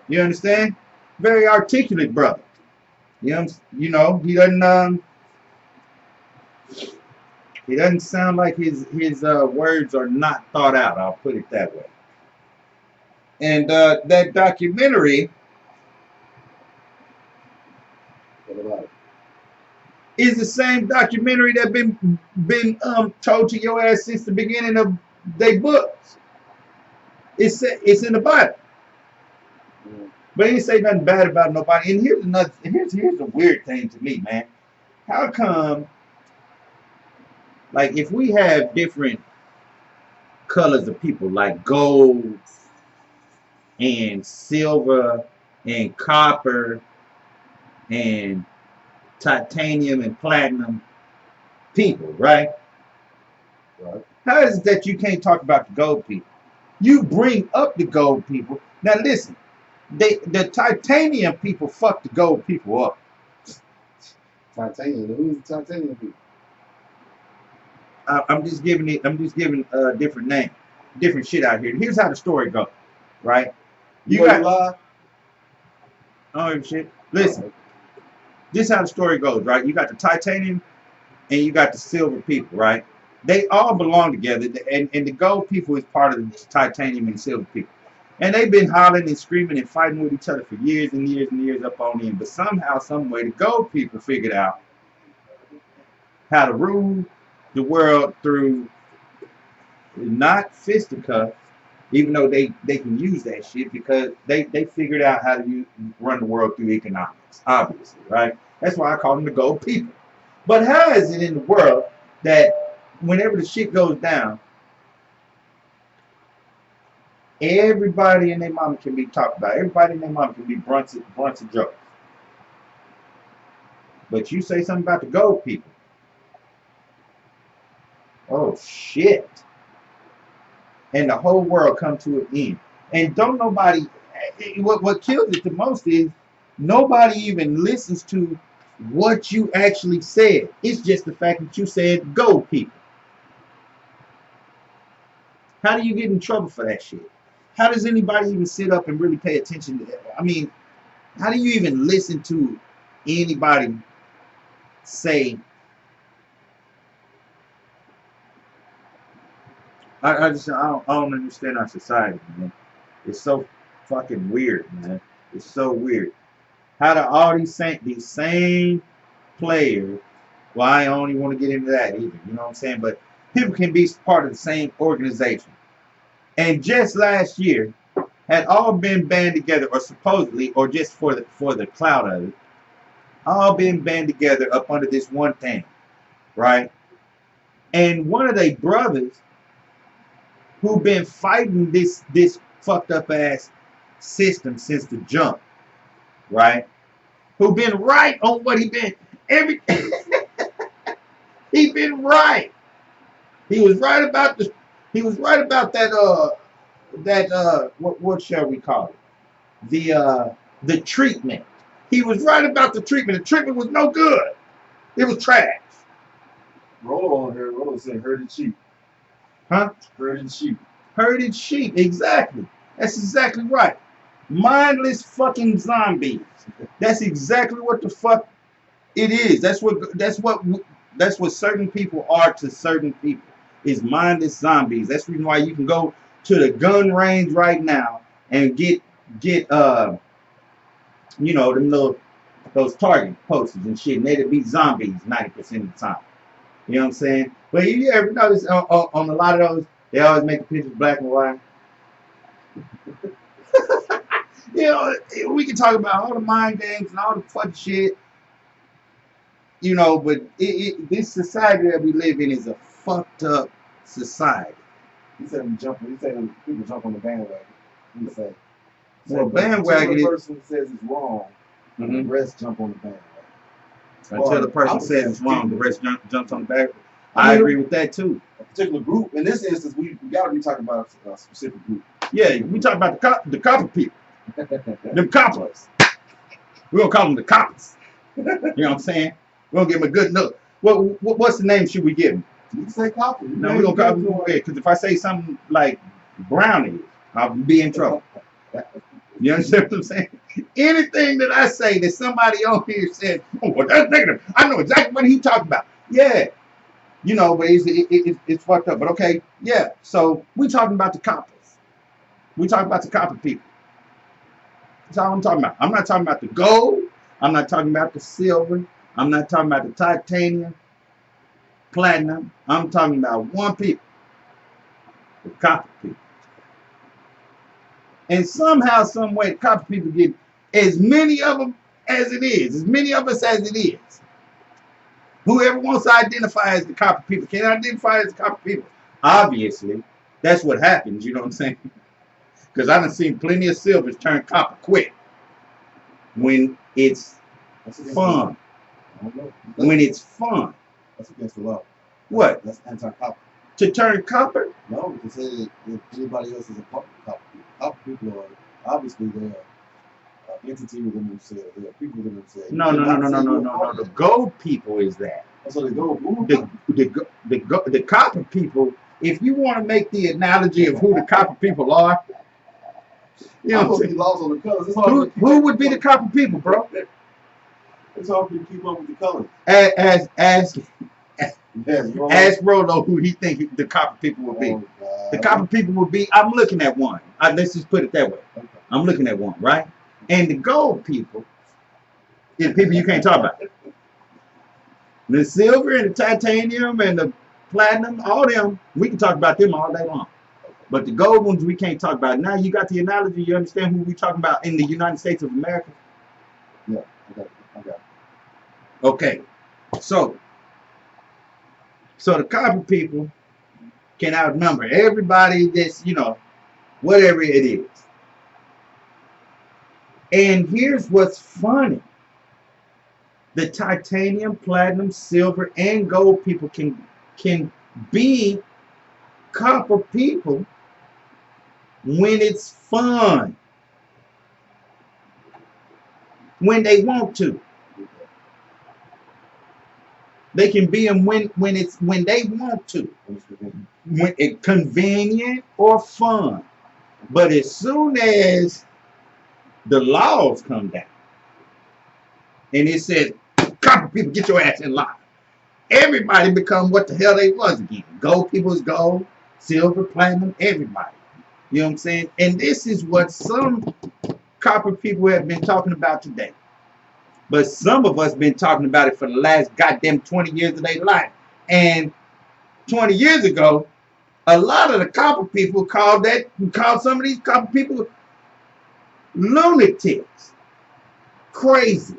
You understand? Very articulate brother. You know, he doesn't sound like his words are not thought out. I'll put it that way. And that documentary is the same documentary that been told to your ass since the beginning of their books. It's in the Bible. But he didn't say nothing bad about nobody. And here's a weird thing to me, man. How come, like, if we have different colors of people, like gold and silver and copper and titanium and platinum people, right? Right. How is it that you can't talk about the gold people? You bring up the gold people. Now listen, the titanium people fuck the gold people up. Titanium. Who's the titanium people? I'm just giving a different name, different shit out here. Here's how the story goes, right? You got lie. Oh shit. Listen, this is how the story goes, right? You got the titanium and you got the silver people, right? They all belong together, and the gold people is part of the titanium and silver people. And they've been hollering and screaming and fighting with each other for years and years and years up on end. But somehow, some way, the gold people figured out how to rule the world through not fisticuffs, even though they can use that shit, because they figured out how to run the world through economics, obviously, right? That's why I call them the gold people. But how is it in the world that whenever the shit goes down, everybody and their mama can be talked about. Everybody and their mama can be brunch of jokes. But you say something about the gold people. Oh shit. And the whole world come to an end. And don't nobody, what kills it the most is nobody even listens to what you actually said. It's just the fact that you said gold people. How do you get in trouble for that shit? How does anybody even sit up and really pay attention to that? I mean, how do you even listen to anybody say, I don't understand our society, man. It's so fucking weird, man. It's so weird. How do all these same players, well, I don't even want to get into that either, you know what I'm saying? But people can be part of the same organization. And just last year, had all been band together, or supposedly, or just for the clout of it, all been band together up under this one thing, right? And one of their brothers, who been fighting this fucked up ass system since the jump, right? Who been right on what he been he been right. He was right about that what shall we call it? The treatment. He was right about the treatment. The treatment was no good. It was trash. Rollo on here. Rollo said herded sheep. Huh? Herded sheep. Herded sheep. Exactly. That's exactly right. Mindless fucking zombies. That's exactly what the fuck it is. That's what certain people are to certain people. Is mindless zombies. That's the reason why you can go to the gun range right now and get you know, those target posters and shit, and they'd be zombies 90% of the time. You know what I'm saying? But you ever notice on a lot of those, they always make the pictures black and white. You know, we can talk about all the mind games and all the fun shit, you know, but this society that we live in is a fucked up society. He said people jump on the bandwagon. He said, well, bandwagon is the person says it's wrong, the rest jump on the bandwagon. Until the person says it's wrong, the rest jumps on the bandwagon. I agree with that too. A particular group. In this instance, we got to be talking about a specific group. Yeah, we talk about the copper people. Them coppers. We're going to call them the coppers. You know what I'm saying? We're going to give them a good look. What's the name should we give them? You say copper. No, we're going to call them, because if I say something like brownies, I'll be in trouble. You understand what I'm saying? Anything that I say that somebody on here says, oh, well, that's negative. I know exactly what he's talking about. Yeah, you know, but it's fucked up. But okay, yeah. So we talking about the coppers. We talking about the copper people. That's all I'm talking about. I'm not talking about the gold. I'm not talking about the silver. I'm not talking about the titanium, platinum. I'm talking about one people, the copper people. And somehow, some way, copper people get as many of them as it is, as many of us as it is. Whoever wants to identify as the copper people can identify as the copper people. Obviously, that's what happens, you know what I'm saying? Because I done seen plenty of silvers turn copper quick when it's fun. When it's fun. That's against the law. What? That's anti-copper. To turn copper? No, to say that if anybody else is a copper people. Copper people are obviously they're an entity within themselves. They're people within themselves. No. The gold people is that. That's what the gold. The copper people. If you want to make the analogy of who the copper people are, you know, what I'm lost on the colors. Who would be the copper people, bro? It's hard to keep up with the colors. Ask Rolo who he think the copper people will be. The copper people will be. I'm looking at one. Let's just put it that way. Okay. I'm looking at one, right? And the gold people is people you can't talk about. The silver and the titanium and the platinum, all them, we can talk about them all day long. But the gold ones we can't talk about. Now you got the analogy. You understand who we talking about in the United States of America? Yeah. Okay. Okay. So the copper people can outnumber everybody that's, you know, whatever it is. And here's what's funny. The titanium, platinum, silver, and gold people can be copper people when it's fun. When they want to. They can be them when they want to. When it's convenient or fun. But as soon as the laws come down and it says, copper people, get your ass in line. Everybody become what the hell they was again. Gold people is gold, silver, platinum, everybody. You know what I'm saying? And this is what some copper people have been talking about today. But some of us been talking about it for the last goddamn 20 years of their life. And 20 years ago, a lot of the copper people called some of these copper people lunatics. Crazy.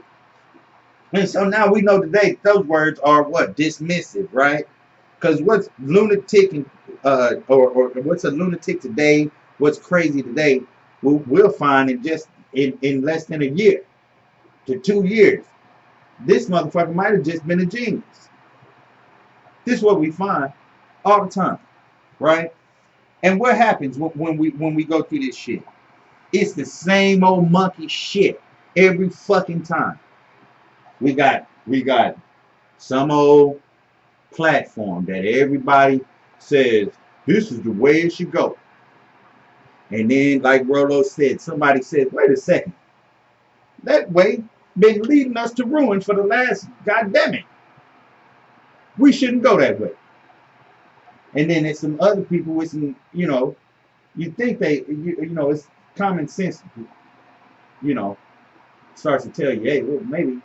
And so now we know today those words are what? Dismissive, right? Because what's lunatic and or what's a lunatic today, what's crazy today, we'll find in less than a year to 2 years. This motherfucker might have just been a genius. This is what we find all the time, right? And what happens when we go through this shit? It's the same old monkey shit every fucking time. We got some old platform that everybody says this is the way it should go. And then, like Rolo said, somebody says, wait a second. That way been leading us to ruin for the last goddamn it. We shouldn't go that way. And then there's some other people with some, you know, you think you know, it's common sense, you know, starts to tell you, hey, well, maybe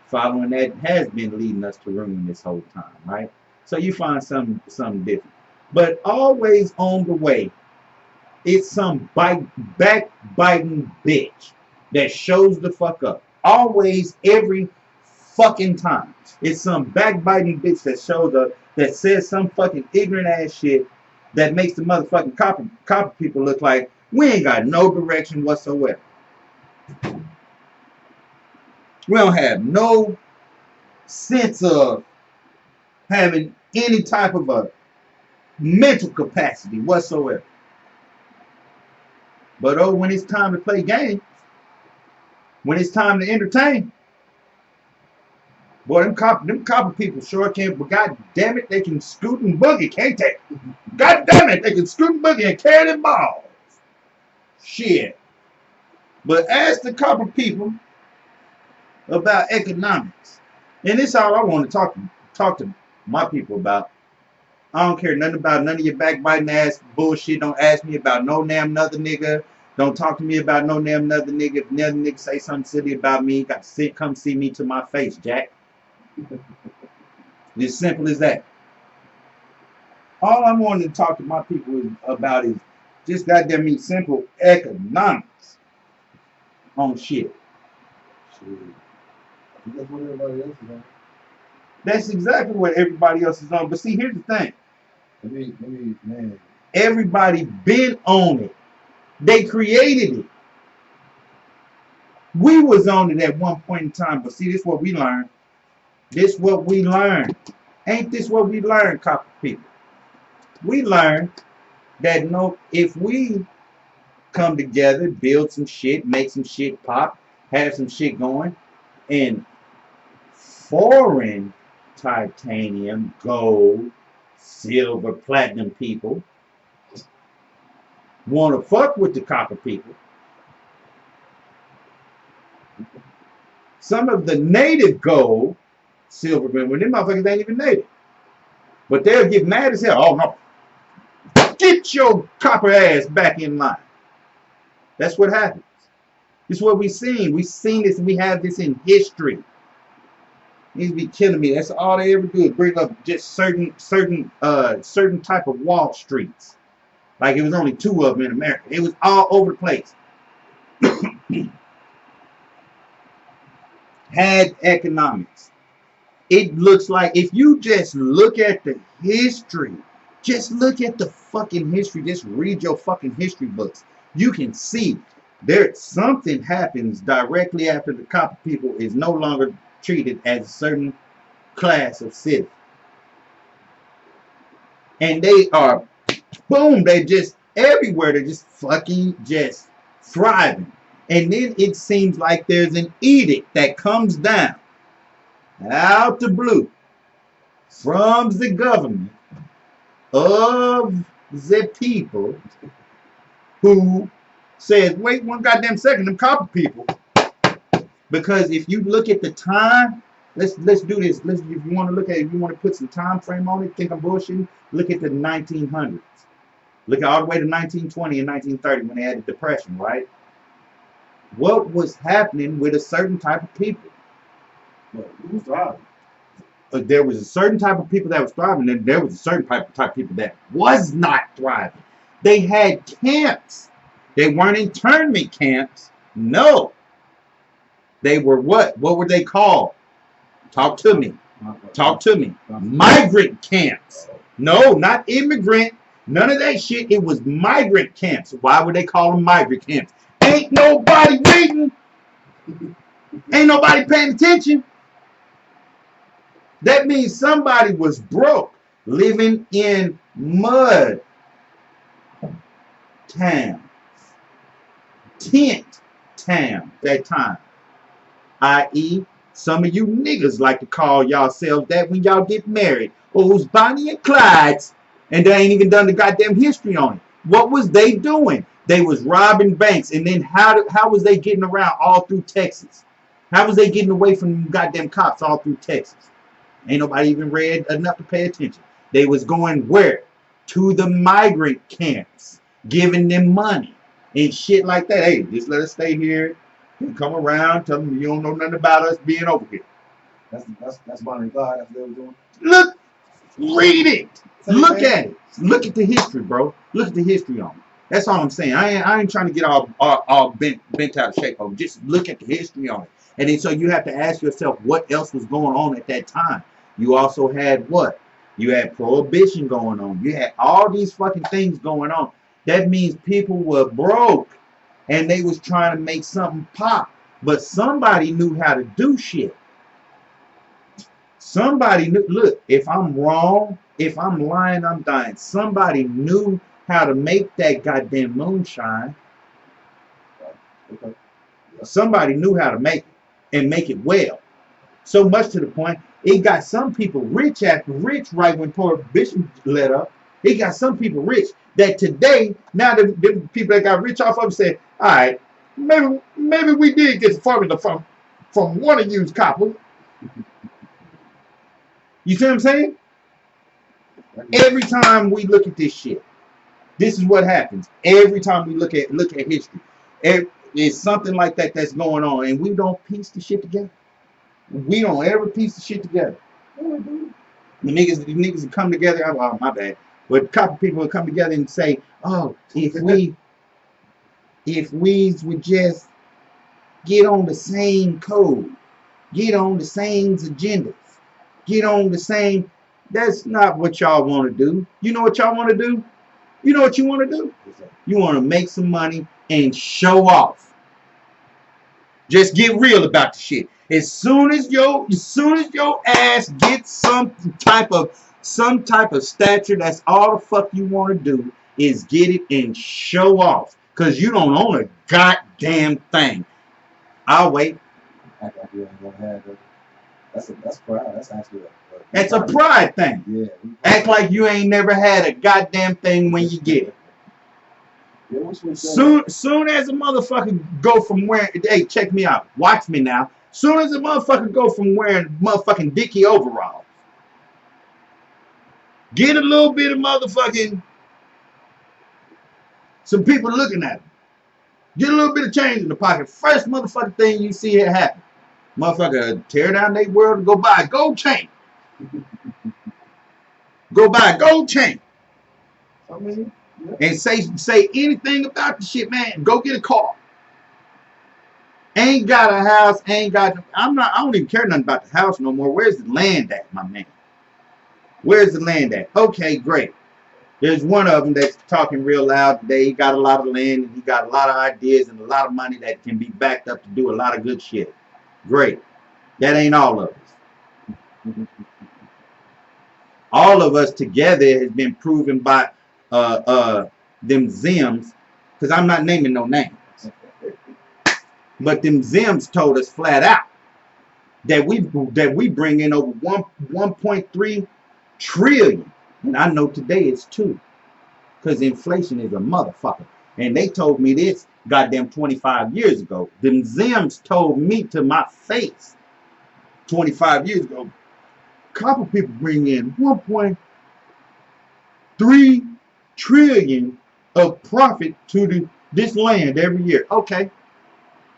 following that has been leading us to ruin this whole time, right? So you find something different. But always on the way, it's some backbiting bitch that shows the fuck up. Always, every fucking time. It's some backbiting bitch that shows up, that says some fucking ignorant ass shit that makes the motherfucking copper people look like we ain't got no direction whatsoever. We don't have no sense of having any type of a mental capacity whatsoever. But oh, when it's time to play games, when it's time to entertain, boy, them copper people sure can, but god damn it, they can scoot and boogie, can't they? God damn it, they can scoot and boogie and carry them balls. Shit. But ask the copper people about economics. And this is all I want to talk to my people about. I don't care nothing about none of your backbiting ass bullshit. Don't ask me about no damn another nigga. Don't talk to me about no damn another nigga. If another nigga say something silly about me, you got to come see me to my face, Jack. It's simple as that. All I wanted to talk to my people about is just goddamn me simple economics on shit. That's what everybody else is on. That's exactly what everybody else is on. But see, here's the thing. Man. Everybody been on it. They created it. We was on it at one point in time. But see, this is what we learned. This is what we learned. Ain't this what we learned, copper people? We learned that if we come together, build some shit, make some shit pop, have some shit going, and foreign titanium, gold, silver, platinum people want to fuck with the copper people. Some of the native gold, silver, when them motherfuckers ain't even native. But they'll get mad as hell. Oh no. Get your copper ass back in line. That's what happens. This is what we've seen. We've seen this and we have this in history. These be killing me. That's all they ever do is bring up just certain type of Wall Streets. Like it was only 2 of them in America. It was all over the place. Had economics. It looks like if you just look at the history, just look at the fucking history, just read your fucking history books. You can see there something happens directly after the copper people is no longer treated as a certain class of citizen. And they are, boom, they just everywhere, they're just fucking just thriving. And then it seems like there's an edict that comes down out the blue from the government of the people who says, wait one goddamn second, them copper people. Because if you look at the time, let's do this. If you want to look at it, if you want to put some time frame on it, think I'm bullshitting, look at the 1900s. Look all the way to 1920 and 1930 when they had the Depression, right? What was happening with a certain type of people? Well, who was thriving? There was a certain type of people that was thriving, and there was a certain type of people that was not thriving. They had camps. They weren't internment camps. No. They were what? What were they called? Talk to me. Talk to me. Migrant camps. No, not immigrant. None of that shit. It was migrant camps. Why would they call them migrant camps? Ain't nobody reading. Ain't nobody paying attention. That means somebody was broke, living in mud town, tent town that time. I.e., some of you niggas like to call yourselves that when y'all get married. Oh, it's Bonnie and Clyde's, and they ain't even done the goddamn history on it. What was they doing? They was robbing banks, and then how was they getting around all through Texas? How was they getting away from goddamn cops all through Texas? Ain't nobody even read enough to pay attention. They was going where? To the migrant camps, giving them money and shit like that. Hey, just let us stay here and come around, tell them you don't know nothing about us being over here. That's Bonnie and Clyde. That's what they were doing. Look, read it. Look at it. Look at the history, bro. Look at the history on it. That's all I'm saying. I ain't trying to get all bent out of shape over. Just look at the history on it. And then so you have to ask yourself what else was going on at that time. You also had what? You had prohibition going on. You had all these fucking things going on. That means people were broke and they was trying to make something pop. But somebody knew how to do shit. Somebody knew. Look, if I'm wrong, if I'm lying, I'm dying. Somebody knew how to make that goddamn moonshine. Okay. Somebody knew how to make it and make it well. So much to the point, it got some people rich after rich right when prohibition let up. It got some people rich that today, now the people that got rich off of it said, all right, maybe maybe we did get the formula from one of you's coppers. You see what I'm saying? Every time we look at this shit, this is what happens. Every time we look at history, it's something like that that's going on, and we don't piece the shit together. We don't ever piece the shit together. The niggas would come together. Oh, my bad. But a couple people would come together and say, "Oh, if we would just get on the same code, get on the same agendas, get on the same." That's not what y'all want to do. You know what y'all want to do? You know what you want to do? You want to make some money and show off. Just get real about the shit. As soon as your ass gets some type of stature, that's all the fuck you want to do is get it and show off. Cause you don't own a goddamn thing. I'll wait. Act like you ain't gonna have it. That's pride. That's actually that's a pride thing. Yeah. Act like you ain't never had a goddamn thing when you get it. Yeah, Soon as a motherfucker go from wearing, hey, check me out, watch me now. Soon as a motherfucker go from wearing motherfucking Dickie overalls, get a little bit of motherfucking, some people looking at him. Get a little bit of change in the pocket. First motherfucking thing you see here happen. Motherfucker tear down their world and go buy a gold chain. Go buy a gold chain. I mean, yeah. And say anything about the shit, man. Go get a car. Ain't got a house, I don't even care nothing about the house no more. Where's the land at, my man? Where's the land at? Okay, great. There's one of them that's talking real loud today. He got a lot of land and he got a lot of ideas and a lot of money that can be backed up to do a lot of good shit. Great. That ain't all of us. All of us together has been proven by them Zims, because I'm not naming no names. But them Zims told us flat out that we bring in over 1.3 trillion. And I know today it's 2. Because inflation is a motherfucker. And they told me this goddamn 25 years ago. Them Zims told me to my face 25 years ago. Couple people bring in 1.3 trillion of profit to this land every year. Okay.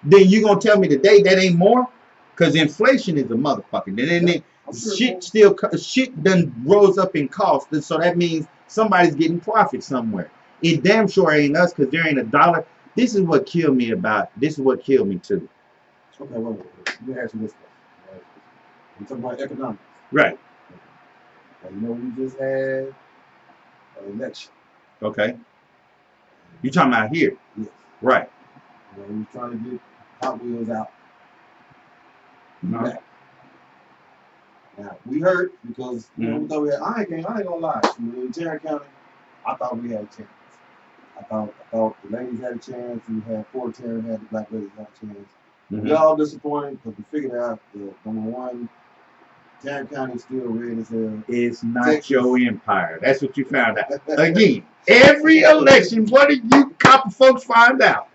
Then you gonna tell me today that ain't more? Because inflation is a motherfucker. Then shit done rose up in cost. So that means somebody's getting profit somewhere. It damn sure ain't us, because there ain't a dollar. This is what killed me too. Okay, wait. Let me ask you this question. We're talking about economics. Right. You know, we just had an election. Okay. You talking about here? Yes. Right. You know, we was trying to get Hot Wheels out. No. Now, we hurt because you know, we thought we had, I ain't gonna lie. In Tarrant County, I thought we had a chance. I thought the ladies had a chance. We had Fort Tarrant had the black ladies had a chance. We all disappointed because we figured out that number one, Tarrant County is still red as hell. It's not Texas. Your empire. That's what you found out. Again, every election, what do you copper folks find out?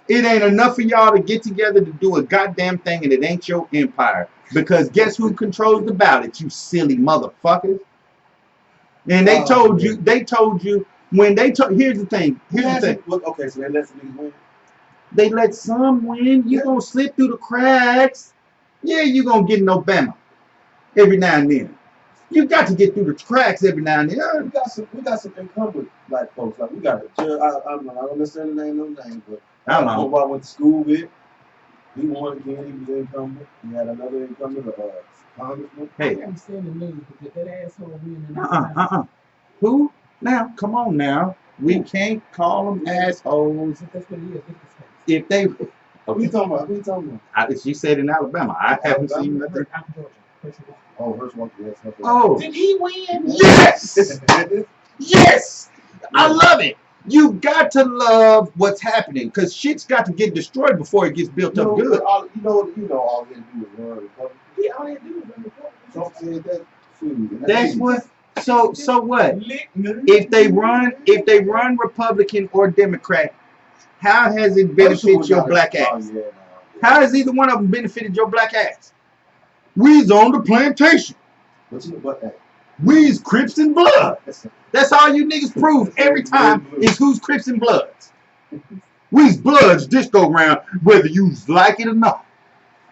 It ain't enough of y'all to get together to do a goddamn thing, and it ain't your empire. Because guess who controls the ballot, you silly motherfuckers? And they told you, when they told, here's the thing. Okay, so they let some niggas win? They let some win. You gonna slip through the cracks. Yeah, you gonna get in Obama every now and then. You got to get through the cracks every now and then. We got some incumbent black folks. Like we got a judge. I don't necessarily name no names, but I don't know. I went to school with. He won again. He was incumbent. He had another incumbent, congressman. Hey, I'm saying the news, but that asshole win. Who? Now, come on now. We can't call them assholes. That's what it is. If they. Okay. Who you talking about? She said in Alabama. I haven't seen nothing. Oh, Herschel, yes. Oh. Did he win? Yes! Yes! I love it. You got to love what's happening, because shit's got to get destroyed before it gets built up good. All he had to do was run Republican. Yeah, all he had to do was run Republican. Trump said that food. That's what. So what? If they run Republican or Democrat, How has it benefited your black ass? Yeah, How has either one of them benefited your black ass? We's on the plantation. But you know what? Hey, We's Crips and Bloods. That's all you niggas prove every time is who's Crips and Bloods. We's Bloods this go round, whether you like it or not.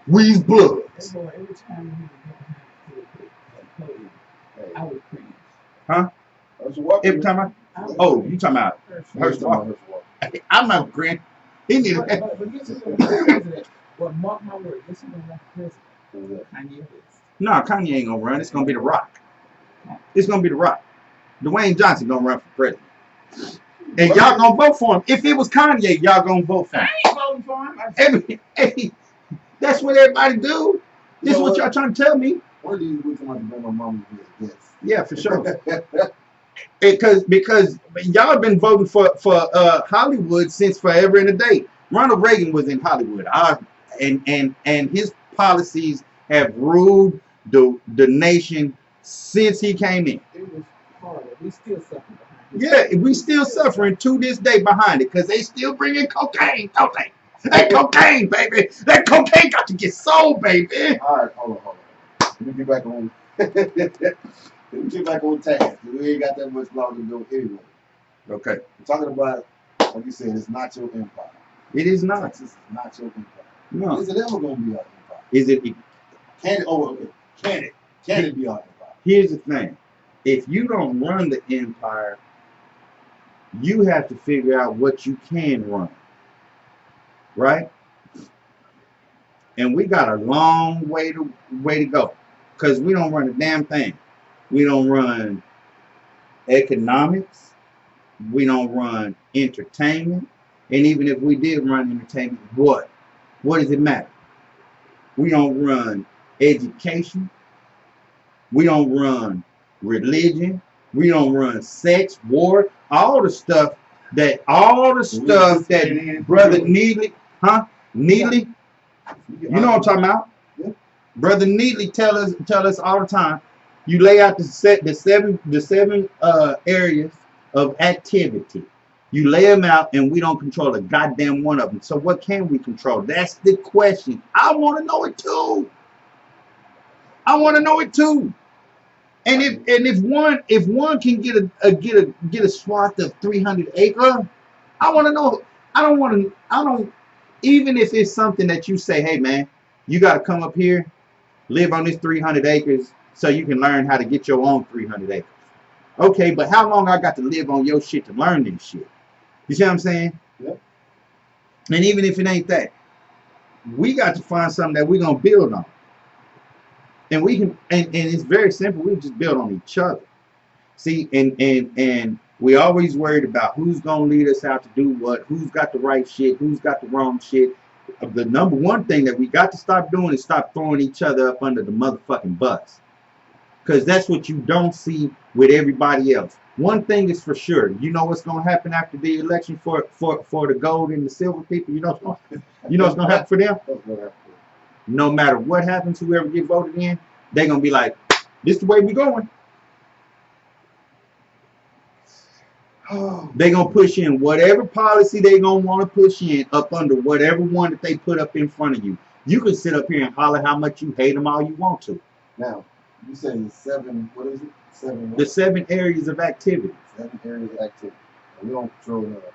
We's Bloods. Boy, every time you get behind the I would cringe. Huh? Every time oh, you talking about Herschel? I'm not grin. He need But guess who's going to be president? Well, mark my word, guess who's going to be president? Kanye West. No, Kanye ain't gonna run. It's gonna be The Rock. It's gonna be The Rock. Dwayne Johnson gonna run for president. And y'all gonna vote for him. If it was Kanye, y'all gonna vote for him. I ain't voting for him. Hey, that's what everybody do. This is what y'all trying to tell me. One of these weeks I'm going to bring my mom to be a guest. Yeah, for sure. Because y'all been voting for Hollywood since forever and a day. Ronald Reagan was in Hollywood. And his policies have ruled the nation since he came in. It was hard. We still suffering behind it. Yeah, we still suffering to this day behind it because they still bringing cocaine. That cocaine, baby. That cocaine got to get sold, baby. All right, hold on. Let me get back on. Let me get back on task. We ain't got that much longer to go anyway. Okay. We're talking about, like you said, it's not your empire. It is not. Texas is not your empire. No. Is it ever going to be our empire? Is it? Can it? Oh, okay. Can it be our empire? Here's the thing. If you don't run the empire, you have to figure out what you can run. Right? And we got a long way to go. Because we don't run a damn thing. We don't run economics. We don't run entertainment. And even if we did run entertainment, what? What does it matter? We don't run education. We don't run religion. We don't run sex, war, all the stuff that Brother Neely, Neely, you know what I'm talking about? Yeah. Brother Neely tell us all the time. You lay out the seven areas of activity. You lay them out, and we don't control a goddamn one of them. So what can we control? That's the question. I want to know it too. And if one can get a swath of 300 acres, I want to know. I don't. Even if it's something that you say, hey man, you got to come up here, live on this 300 acres, so you can learn how to get your own 300 acres. Okay, but how long I got to live on your shit to learn this shit? You see what I'm saying? Yep. And even if it ain't that, we got to find something that we're gonna build on. And we can, and it's very simple. We just build on each other. See, and we always worried about who's gonna lead us out to do what, who's got the right shit, who's got the wrong shit. The number one thing that we got to stop doing is stop throwing each other up under the motherfucking bus. Because that's what you don't see with everybody else. One thing is for sure. You know what's gonna happen after the election for the gold and the silver people? You know what's gonna happen for them? No matter what happens, whoever get voted in, they're gonna be like, this is the way we going. They're gonna push in whatever policy they gonna want to push in up under whatever one that they put up in front of you. You can sit up here and holler how much you hate them all you want to. Now, you say the 7, what is it? 7 what? The 7 areas of activity. 7 areas of activity. And we don't control none of them.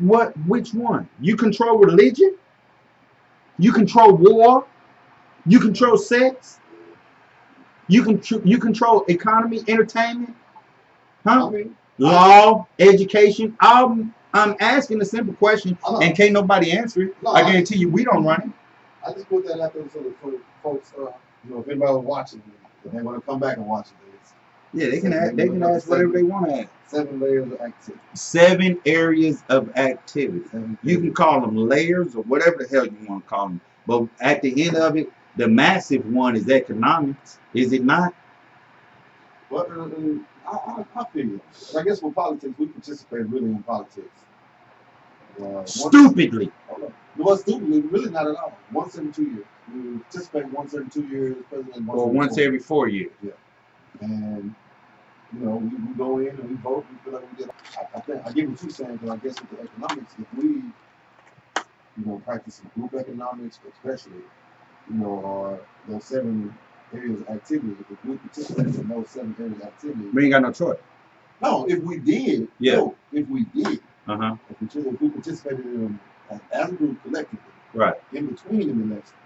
What? Which one? You control religion? You control war? You control sex? You control economy, entertainment? Huh? I mean, law, education. I'm asking a simple question, and can't nobody answer it. No, I guarantee you, we don't run it. I just put that out there so that for folks, if anybody was watching, if they want to come back and watch it, Yeah, they can ask whatever they want to ask. 7 layers of activity. 7 areas of activity. You can call them layers or whatever the hell you want to call them. But at the end of it, the massive one is economics. Is it not? But I figure. I guess with politics, we participate really in politics. Stupidly. Well, stupidly, really not at all. Once every 2 years. We participate once every 2 years. President Or once every 4 years. Yeah. And, we go in and we vote. We feel like we did. I give you 2 cents, but I guess with the economics, if we practicing group economics, especially, or those 7 areas of activity. If we participated in those 7 areas of activity, We ain't got no choice. no, if we did, Yeah. no, if we did, Uh-huh. if we participated in them as a group collectively, Right. in between them,